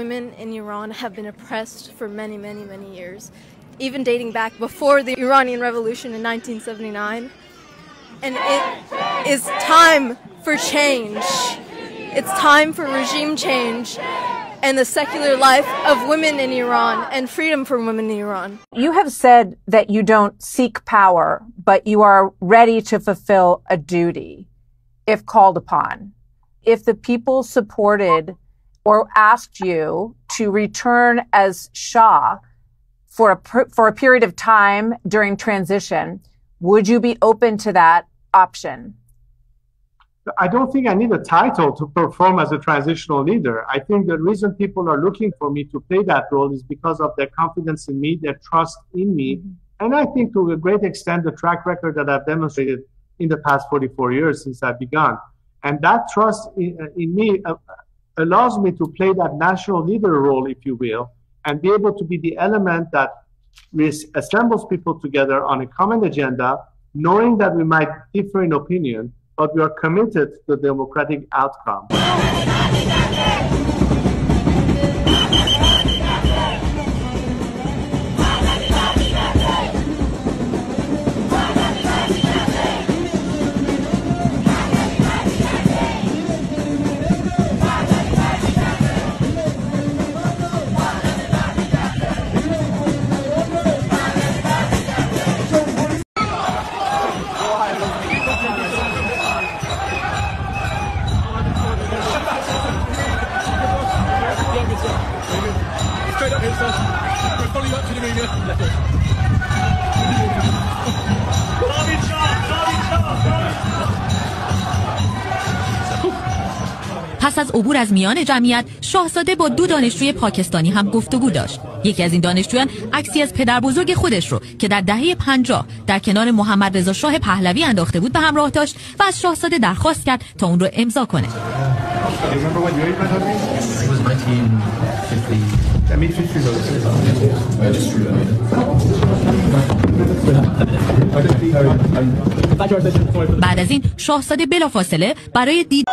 women in Iran have been oppressed for many, many, many years, even dating back before the Iranian Revolution in 1979. And it is time for change. It's time for regime change and the secular life of women in Iran and freedom for women in Iran. You have said that you don't seek power, but you are ready to fulfill a duty if called upon. If the people supported or asked you to return as Shah for a period of time during transition, would you be open to that option? I don't think I need a title to perform as a transitional leader. I think the reason people are looking for me to play that role is because of their confidence in me, their trust in me, and I think to a great extent the track record that I've demonstrated in the past 44 years since I began. And that trust in me allows me to play that national leader role, if you will, and be able to be the element that assembles people together on a common agenda, knowing that we might differ in opinion, but we are committed to the democratic outcome. پس از عبور از میان جمعیت، شاهزاده با 2 دانشجوی پاکستانی هم گفتگو داشت. یکی از این دانشجویان عکسی از پدر بزرگ خودش رو که در دهه 50 در کنار محمد رضا شاه پهلوی انداخته بود به همراه داشت و از شاهزاده درخواست کرد تا اون رو امضا کنه. بعد از این شاهزاده بلافاصله برای دید